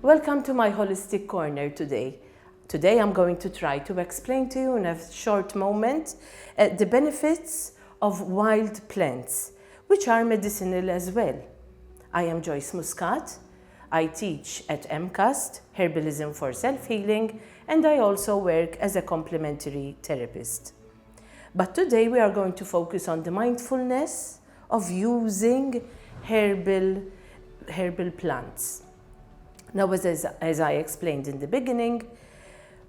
Welcome to my holistic corner today. Today I'm going to try to explain to you in a short moment the benefits of wild plants, which are medicinal as well. I am Joyce Muscat. I teach at MCAST, Herbalism for Self-Healing, and I also work as a complementary therapist. But today we are going to focus on the mindfulness of using herbal plants. Now, as I explained in the beginning,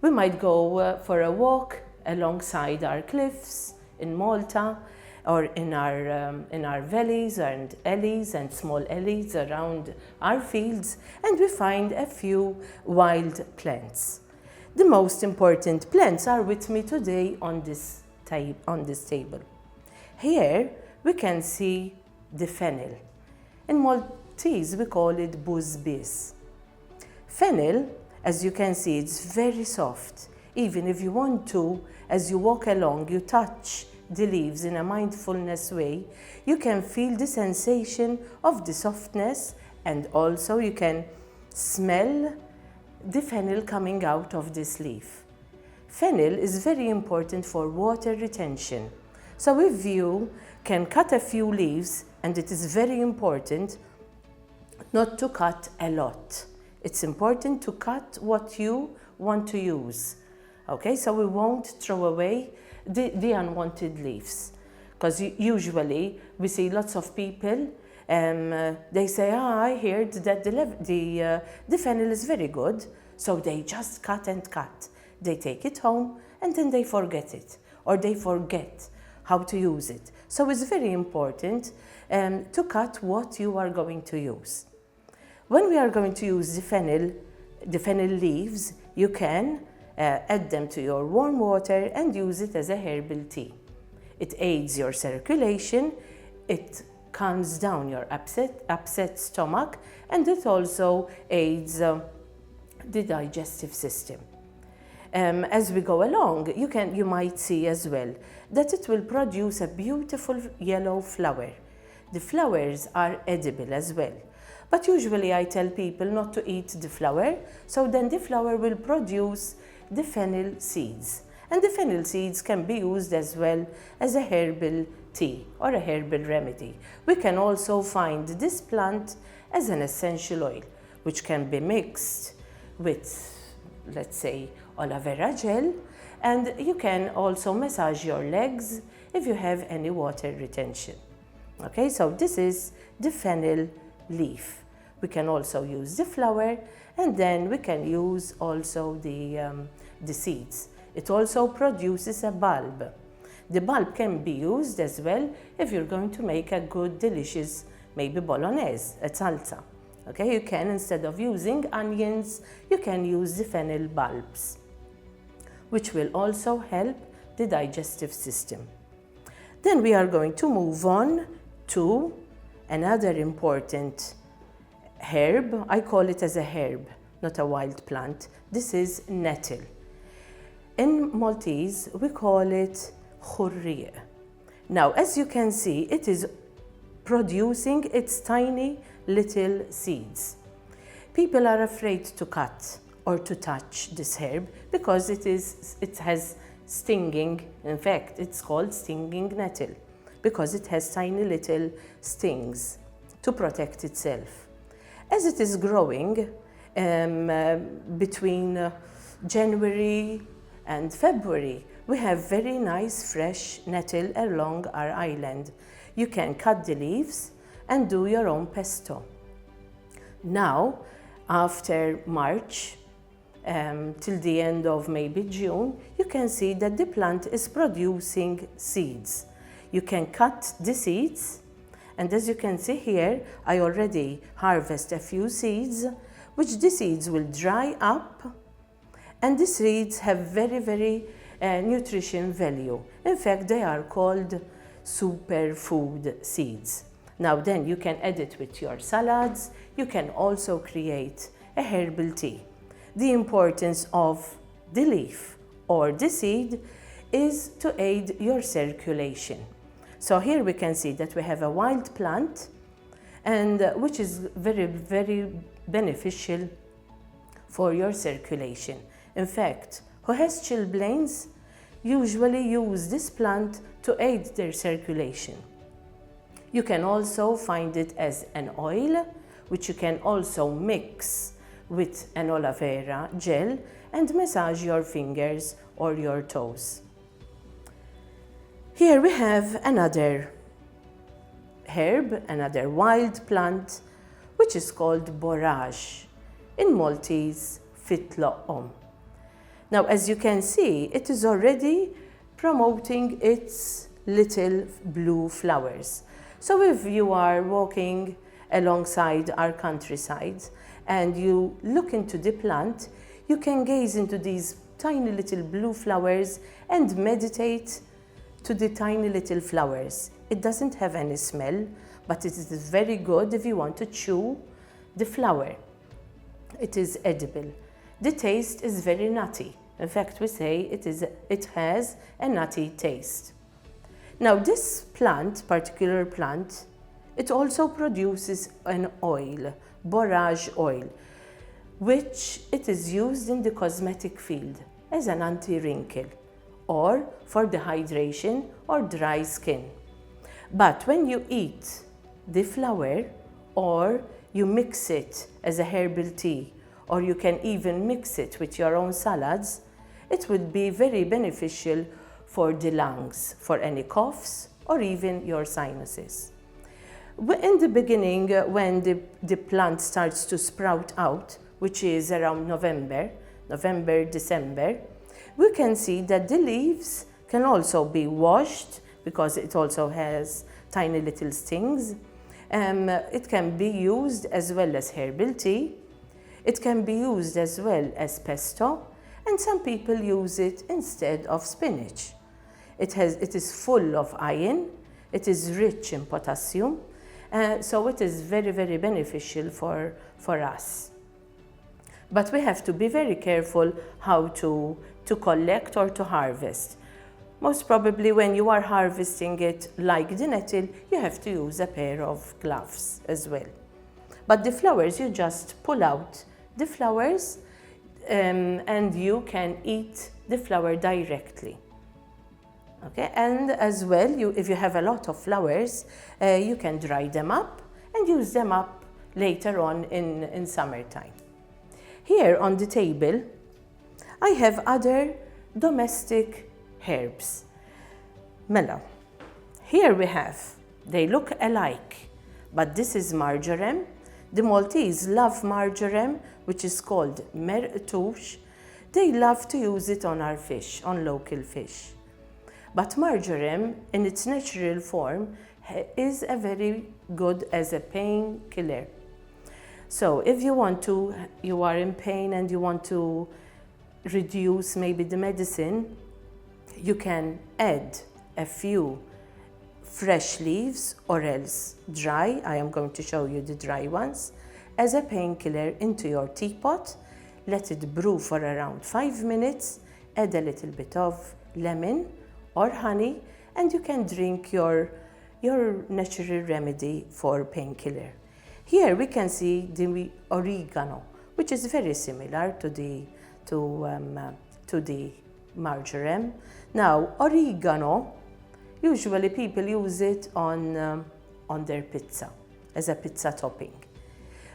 we might go for a walk alongside our cliffs in Malta, or in our valleys and alleys and small alleys around our fields, and we find a few wild plants. The most important plants are with me today on this table. Here we can see the fennel. In Maltese we call it buzbis. Fennel, as you can see, it's very soft. Even if you want to, as you walk along, you touch the leaves in a mindfulness way, you can feel the sensation of the softness, and also you can smell the fennel coming out of this leaf. Fennel is very important for water retention. So if you can cut a few leaves, and it is very important not to cut a lot. It's important to cut what you want to use. Okay, so we won't throw away the unwanted leaves. Because usually we see lots of people, they say, I heard that the fennel is very good, so they just cut and cut. They take it home and then they forget it, or they forget how to use it. So it's very important to cut what you are going to use. When we are going to use the fennel leaves, you can add them to your warm water and use it as a herbal tea. It aids your circulation, it calms down your upset stomach, and it also aids the digestive system. As we go along, you might see as well that it will produce a beautiful yellow flower. The flowers are edible as well. But usually I tell people not to eat the flower, so then the flower will produce the fennel seeds. And the fennel seeds can be used as well as a herbal tea or a herbal remedy. We can also find this plant as an essential oil, which can be mixed with, let's say, aloe vera gel, and you can also massage your legs if you have any water retention. Okay, so this is the fennel leaf. We can also use the flower, and then we can use also the seeds. It also produces a bulb. The bulb can be used as well if you're going to make a good, delicious, maybe bolognese, a salsa. Okay, you can, instead of using onions, you can use the fennel bulbs, which will also help the digestive system. Then we are going to move on to another important herb. I call it as a herb, not a wild plant. This is nettle. In Maltese, we call it khurriya. Now, as you can see, it is producing its tiny little seeds. People are afraid to cut or to touch this herb because it has stinging, in fact, it's called stinging nettle, because it has tiny little stings to protect itself. As it is growing between January and February, we have very nice fresh nettle along our island. You can cut the leaves and do your own pesto. Now, after March, till the end of maybe June, you can see that the plant is producing seeds. You can cut the seeds, and as you can see here, I already harvest a few seeds, which the seeds will dry up, and the seeds have very, very nutrition value. In fact, they are called superfood seeds. Now then, you can add it with your salads. You can also create a herbal tea. The importance of the leaf or the seed is to aid your circulation. So here we can see that we have a wild plant, and which is very, very beneficial for your circulation. In fact, who has chilblains usually use this plant to aid their circulation. You can also find it as an oil, which you can also mix with an aloe vera gel and massage your fingers or your toes. Here we have another herb, another wild plant, which is called borage, in Maltese fitlo'om. Now, as you can see, it is already promoting its little blue flowers. So if you are walking alongside our countryside and you look into the plant, you can gaze into these tiny little blue flowers and meditate to the tiny little flowers. It doesn't have any smell, but it is very good if you want to chew the flower. It is edible. The taste is very nutty. In fact, we say it has a nutty taste. Now, this plant, particular plant, it also produces an oil, borage oil, which it is used in the cosmetic field as an anti-wrinkle or for dehydration or dry skin. But when you eat the flower or you mix it as a herbal tea, or you can even mix it with your own salads, it would be very beneficial for the lungs, for any coughs, or even your sinuses. In the beginning, when the plant starts to sprout out, which is around November, December, we can see that the leaves can also be washed because it also has tiny little stings. It can be used as well as herbal tea. It can be used as well as pesto, and some people use it instead of spinach. It is full of iron, it is rich in potassium, so it is very, very beneficial for us. But we have to be very careful how to collect or to harvest. Most probably when you are harvesting it like the nettle, you have to use a pair of gloves as well. But the flowers, you just pull out the flowers and you can eat the flower directly. Okay, and as well, if you have a lot of flowers, you can dry them up and use them up later on in summertime. Here on the table, I have other domestic herbs. Mela. Here we have, they look alike, but this is marjoram. The Maltese love marjoram, which is called mer'touche. They love to use it on our fish, on local fish. But marjoram, in its natural form, is a very good as a painkiller. So if you are in pain and you want to reduce maybe the medicine, you can add a few fresh leaves or else dry, I am going to show you the dry ones, as a painkiller into your teapot. Let it brew for around 5 minutes, add a little bit of lemon or honey, and you can drink your natural remedy for painkiller. Here we can see the oregano, which is very similar to the marjoram. Now, oregano, usually people use it on their pizza, as a pizza topping.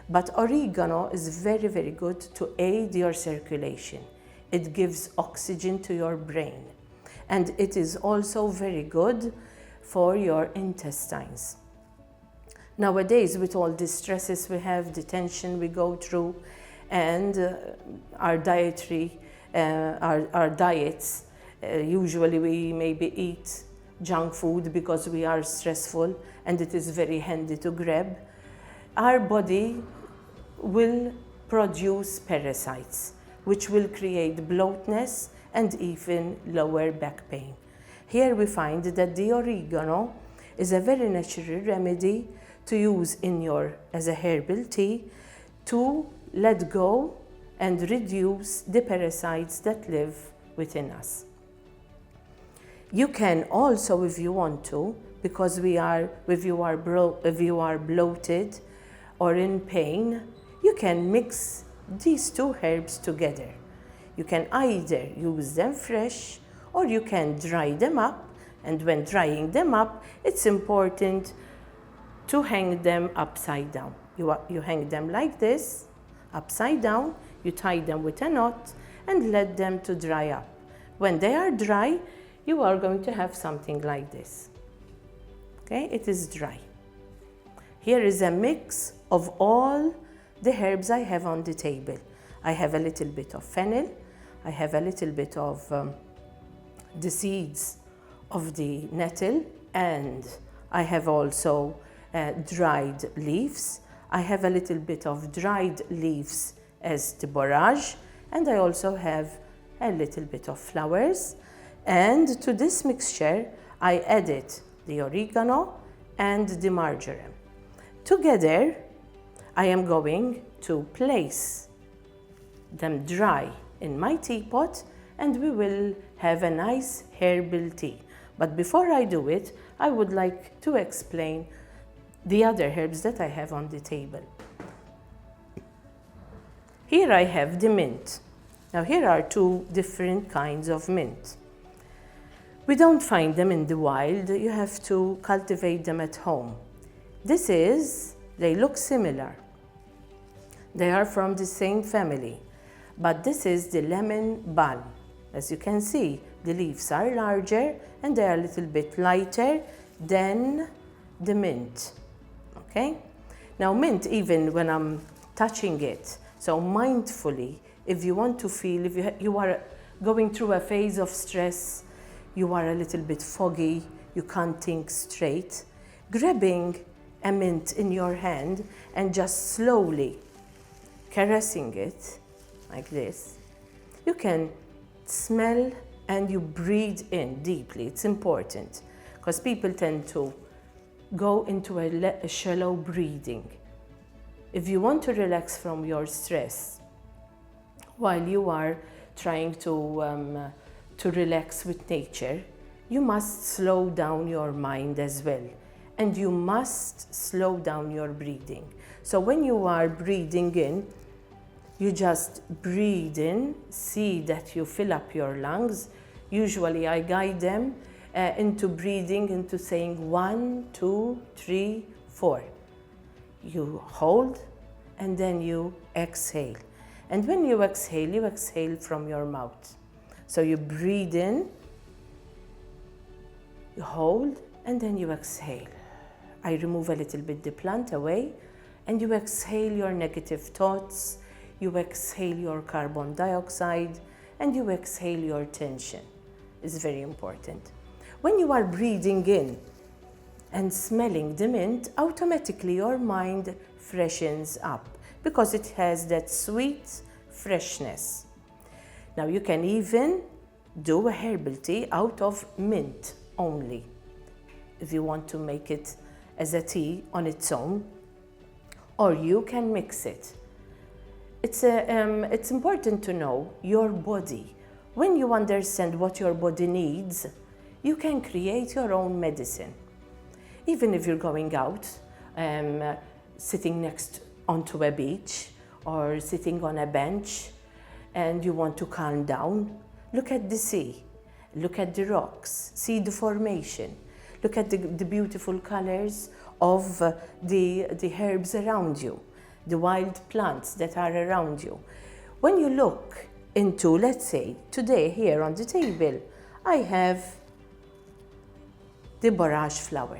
But oregano is very, very good to aid your circulation. It gives oxygen to your brain. And it is also very good for your intestines. Nowadays, with all the stresses we have, the tension we go through, and our diets, usually we maybe eat junk food because we are stressful and it is very handy to grab. Our body will produce parasites, which will create bloatness and even lower back pain. Here we find that the oregano is a very natural remedy to use as a herbal tea to let go and reduce the parasites that live within us. You can also, if you want to, because if you are bloated or in pain, you can mix these two herbs together. You can either use them fresh or you can dry them up, and when drying them up, it's important to hang them upside down. You hang them like this, upside down, you tie them with a knot and let them to dry up. When they are dry, you are going to have something like this. Okay, it is dry. Here is a mix of all the herbs I have on the table. I have a little bit of fennel, I have a little bit of the seeds of the nettle, and I have also dried leaves. I have a little bit of dried leaves as the borage, and I also have a little bit of flowers. And to this mixture, I added the oregano and the marjoram. Together, I am going to place them dry in my teapot, and we will have a nice herbal tea. But before I do it, I would like to explain the other herbs that I have on the table. Here I have the mint. Now here are two different kinds of mint. We don't find them in the wild, you have to cultivate them at home. They look similar. They are from the same family, but this is the lemon balm. As you can see, the leaves are larger and they are a little bit lighter than the mint. Okay? Now mint, even when I'm touching it, so mindfully, if you want to feel, if you are going through a phase of stress, you are a little bit foggy, you can't think straight, grabbing a mint in your hand and just slowly caressing it like this, you can smell and you breathe in deeply. It's important because people tend to go into a shallow breathing. If you want to relax from your stress while you are trying to relax with nature, you must slow down your mind as well. And you must slow down your breathing. So when you are breathing in, you just breathe in, see that you fill up your lungs. Usually I guide them into breathing, into saying 1, 2, 3, 4. You hold and then you exhale. And when you exhale from your mouth. So you breathe in, you hold, and then you exhale. I remove a little bit the plant away, and you exhale your negative thoughts, you exhale your carbon dioxide, and you exhale your tension. It's very important. When you are breathing in and smelling the mint, automatically your mind freshens up because it has that sweet freshness. Now you can even do a herbal tea out of mint only, if you want to make it as a tea on its own, or you can mix it. It's important to know your body. When you understand what your body needs, you can create your own medicine. Even if you're going out, sitting next onto a beach or sitting on a bench and you want to calm down, look at the sea, look at the rocks, see the formation, look at the beautiful colors of the herbs around you, the wild plants that are around you. When you look into, let's say, today here on the table, I have the borage flower.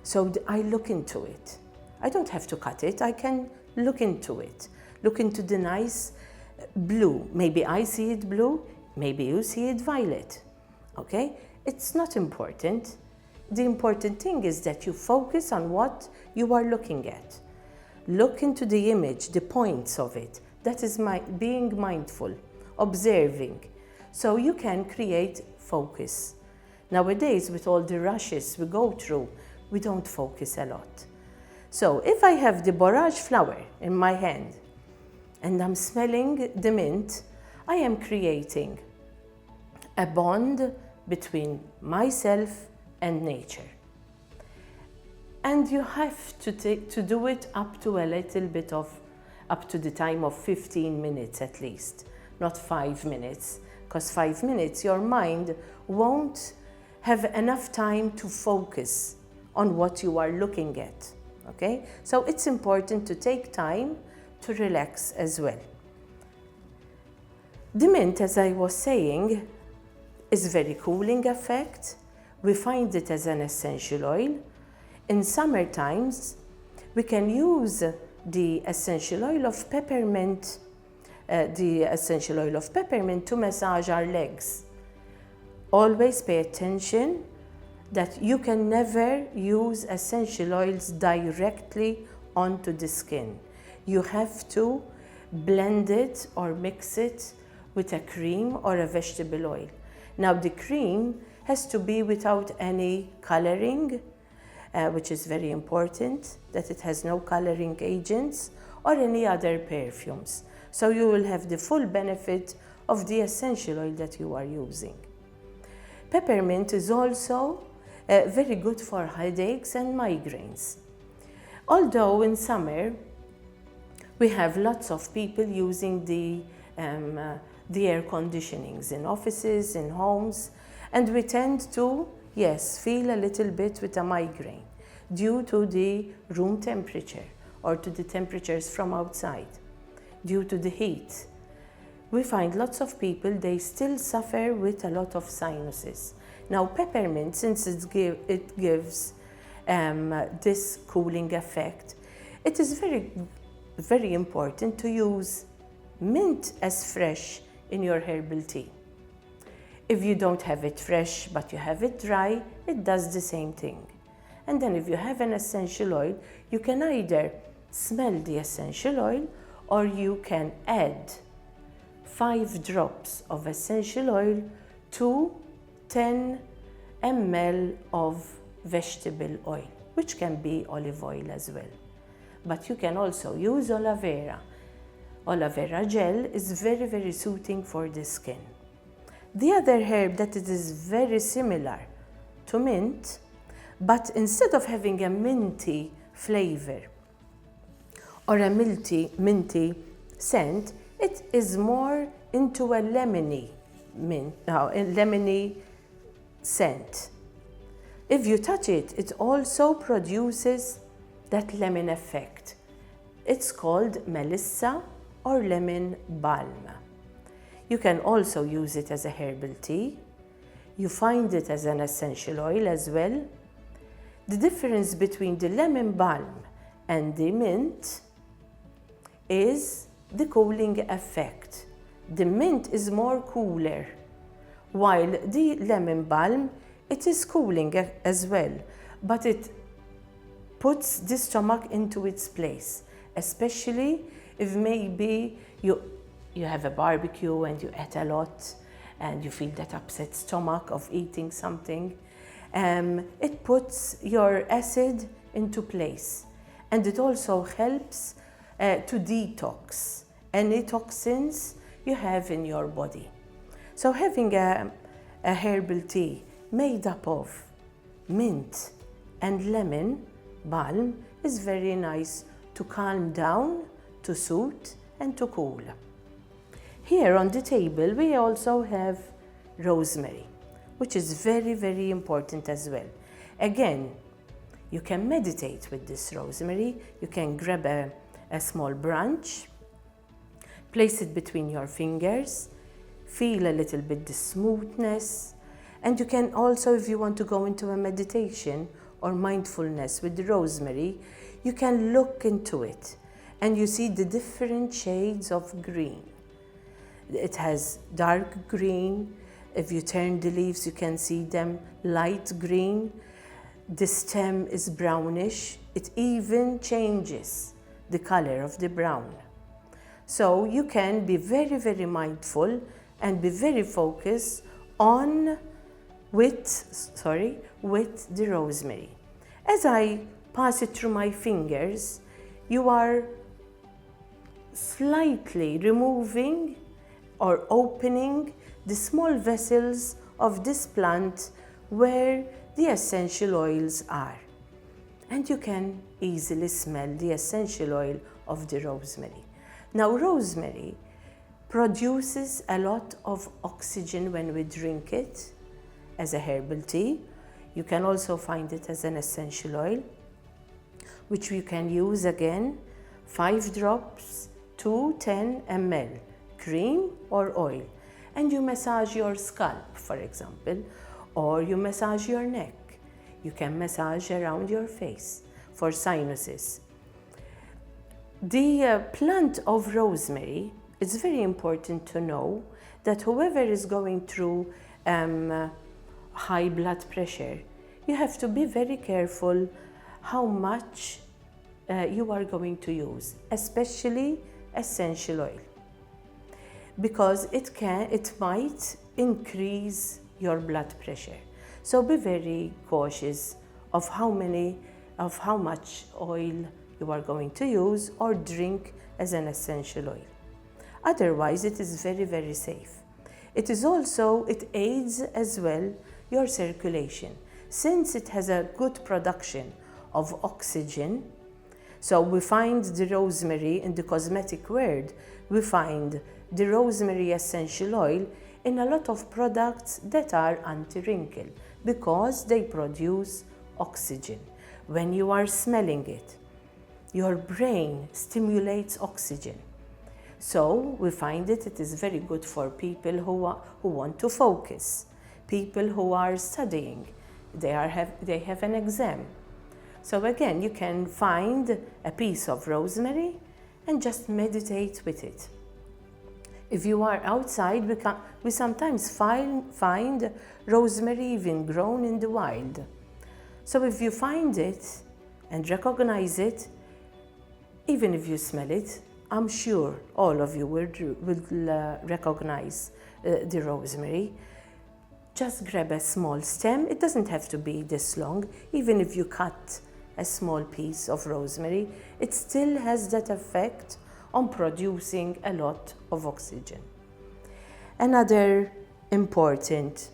So I look into it. I don't have to cut it, I can look into it. Look into the nice blue. Maybe I see it blue, maybe you see it violet. Okay? It's not important. The important thing is that you focus on what you are looking at. Look into the image, the points of it. That is being mindful, observing. So you can create focus. Nowadays, with all the rushes we go through, we don't focus a lot. So if I have the borage flower in my hand and I'm smelling the mint, I am creating a bond between myself and nature. And you have to do it up to the time of 15 minutes at least, not 5 minutes, because 5 minutes your mind won't have enough time to focus on what you are looking at, okay? So it's important to take time to relax as well. The mint, as I was saying, is very cooling effect. We find it as an essential oil. In summer times, we can use the essential oil of peppermint to massage our legs. Always pay attention that you can never use essential oils directly onto the skin. You have to blend it or mix it with a cream or a vegetable oil. Now the cream has to be without any coloring, which is very important, that it has no coloring agents or any other perfumes. So you will have the full benefit of the essential oil that you are using. Peppermint is also very good for headaches and migraines. Although in summer we have lots of people using the air conditionings in offices, in homes, and we tend to, yes, feel a little bit with a migraine due to the room temperature or to the temperatures from outside, due to the heat. We find lots of people, they still suffer with a lot of sinuses. Now peppermint, since it gives this cooling effect, it is very, very important to use mint as fresh in your herbal tea. If you don't have it fresh but you have it dry, it does the same thing. And then if you have an essential oil, you can either smell the essential oil or you can add 5 drops of essential oil to 10 ml of vegetable oil, which can be olive oil as well. But you can also use aloe vera. Aloe vera gel is very, very soothing for the skin. The other herb that it is very similar to mint, but instead of having a minty flavor or a minty scent, it is more into a lemony scent. If you touch it, it also produces that lemon effect. It's called melissa or lemon balm. You can also use it as a herbal tea. You find it as an essential oil as well. The difference between the lemon balm and the mint is the cooling effect. The mint is more cooler, while the lemon balm, it is cooling as well, but it puts the stomach into its place, especially if maybe you have a barbecue and you ate a lot and you feel that upset stomach of eating something. It puts your acid into place, and it also helps to detox any toxins you have in your body. So having a herbal tea made up of mint and lemon balm is very nice to calm down, to soothe and to cool. Here on the table we also have rosemary, which is very, very important as well. Again, you can meditate with this rosemary. You can grab a small branch, place it between your fingers, feel a little bit the smoothness, and you can also, if you want to go into a meditation or mindfulness with the rosemary, you can look into it and you see the different shades of green. It has dark green. If you turn the leaves, you can see them light green. The stem is brownish. It even changes the color of the brown. So you can be very, very mindful and be very focused with the rosemary. As I pass it through my fingers, you are slightly removing or opening the small vessels of this plant where the essential oils are. And you can easily smell the essential oil of the rosemary. Now, rosemary produces a lot of oxygen when we drink it as a herbal tea. You can also find it as an essential oil, which you can use again, 5 drops to 10 ml, cream or oil. And you massage your scalp, for example, or you massage your neck. You can massage around your face for sinuses. The plant of rosemary, it's very important to know that whoever is going through high blood pressure, you have to be very careful how much you are going to use, especially essential oil, because it might increase your blood pressure. So be very cautious of how much oil you are going to use or drink as an essential oil. Otherwise, it is very, very safe. It aids as well your circulation, since it has a good production of oxygen. So we find the rosemary in the cosmetic world, we find the rosemary essential oil in a lot of products that are anti-wrinkle because they produce oxygen. When you are smelling it, your brain stimulates oxygen. So we find it is very good for people who want to focus, people who are studying, they have an exam. So again, you can find a piece of rosemary and just meditate with it. If you are outside, we sometimes find rosemary even grown in the wild. So if you find it and recognize it, even if you smell it, I'm sure all of you will recognize the rosemary. Just grab a small stem. It doesn't have to be this long. Even if you cut a small piece of rosemary, it still has that effect on producing a lot of oxygen. Another important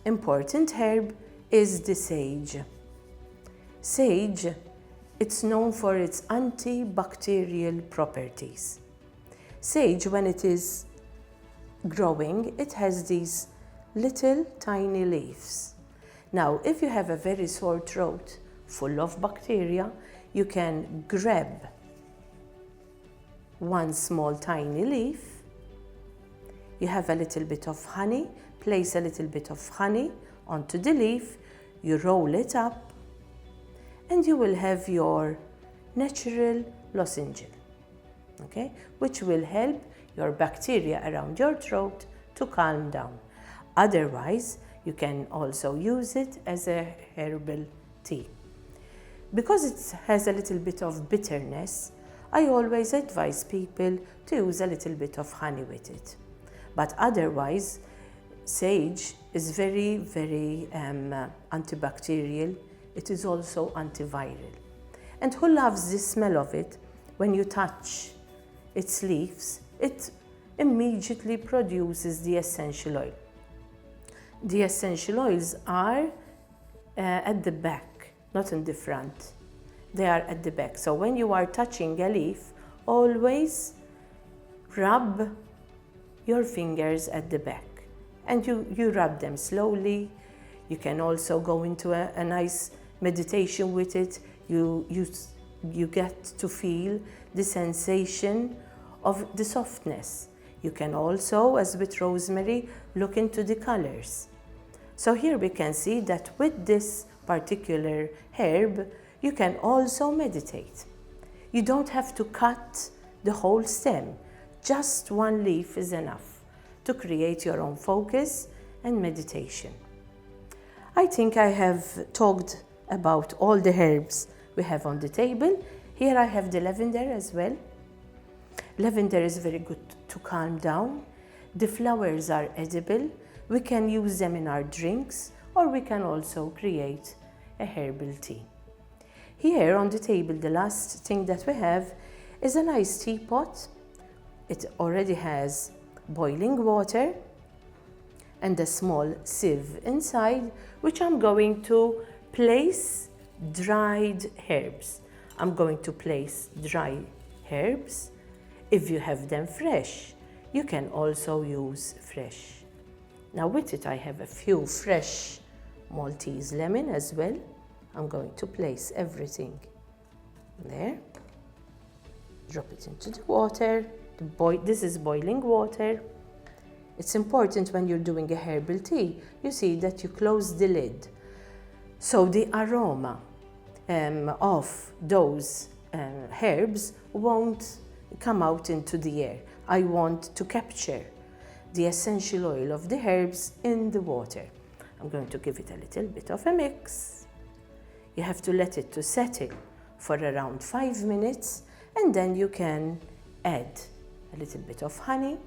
herb is the sage. Sage, it's known for its antibacterial properties. Sage, when it is growing, it has these little tiny leaves. Now, if you have a very sore throat full of bacteria, you can grab one small tiny leaf. You have a little bit of honey, place a little bit of honey onto the leaf, you roll it up, and you will have your natural lozenge, okay, which will help your bacteria around your throat to calm down. Otherwise, you can also use it as a herbal tea. Because it has a little bit of bitterness, I always advise people to use a little bit of honey with it. But otherwise, sage is very, very antibacterial. It is also antiviral. And who loves the smell of it? When you touch its leaves, it immediately produces the essential oil. The essential oils are at the back, not in the front. They are at the back. So when you are touching a leaf, always rub your fingers at the back. And you rub them slowly. You can also go into a nice meditation with it. You get to feel the sensation of the softness. You can also, as with rosemary, look into the colors. So here we can see that with this particular herb, you can also meditate. You don't have to cut the whole stem. Just one leaf is enough to create your own focus and meditation. I think I have talked about all the herbs we have on the table. Here I have the lavender as well. Lavender is very good to calm down. The flowers are edible. We can use them in our drinks, or we can also create a herbal tea. Here on the table, the last thing that we have is a nice teapot. It already has boiling water, and a small sieve inside, which I'm going to place dried herbs. I'm going to place dry herbs. If you have them fresh, you can also use fresh. Now with it, I have a few fresh Maltese lemon as well. I'm going to place everything there. Drop it into the water. This is boiling water. It's important when you're doing a herbal tea, you see that you close the lid. So the aroma of those herbs won't come out into the air. I want to capture the essential oil of the herbs in the water. I'm going to give it a little bit of a mix. You have to let it to settle for around 5 minutes, and then you can add a little bit of honey.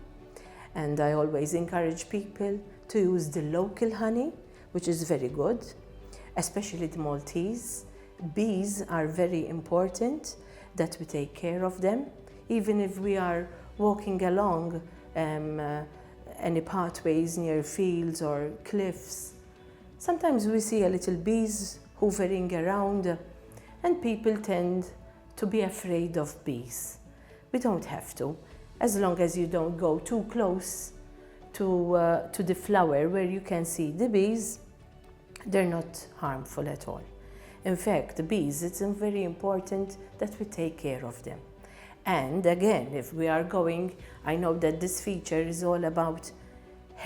And I always encourage people to use the local honey, which is very good, especially the Maltese. Bees are very important, that we take care of them. Even if we are walking along any pathways near fields or cliffs, sometimes we see a little bees hovering around, and people tend to be afraid of bees. We don't have to, as long as you don't go too close to the flower where you can see the bees. They're not harmful at all. In fact, the bees, it's very important that we take care of them. And again, if we are going, I know that this feature is all about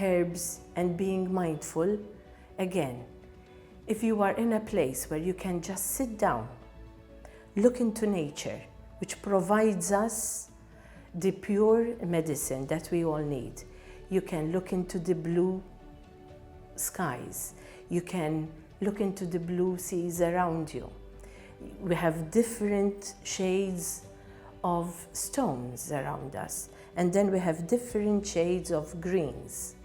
herbs and being mindful. Again, if you are in a place where you can just sit down, look into nature, which provides us the pure medicine that we all need. You can look into the blue skies. You can look into the blue seas around you. We have different shades of stones around us. And then we have different shades of greens.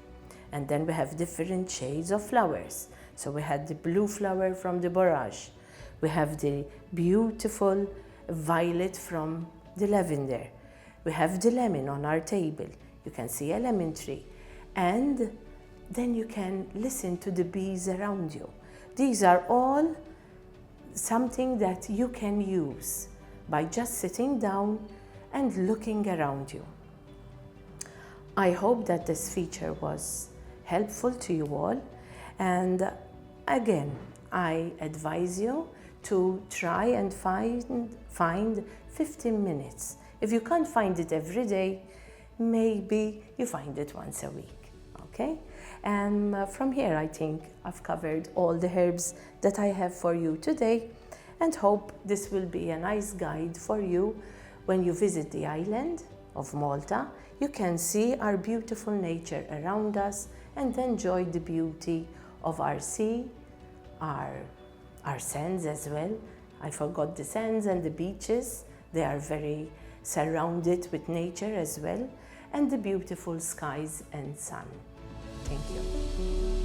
And then we have different shades of flowers. So we had the blue flower from the borage. We have the beautiful violet from the lavender. We have the lemon on our table. You can see a lemon tree. And then you can listen to the bees around you. These are all something that you can use by just sitting down and looking around you. I hope that this feature was helpful to you all. And again, I advise you to try and find 15 minutes. If you can't find it every day, maybe you find it once a week, okay? And from here, I think I've covered all the herbs that I have for you today, and hope this will be a nice guide for you when you visit the island of Malta. You can see our beautiful nature around us and enjoy the beauty of our sea, our sands as well. I forgot the sands and the beaches. They are very surrounded with nature as well, and the beautiful skies and sun. Thank you.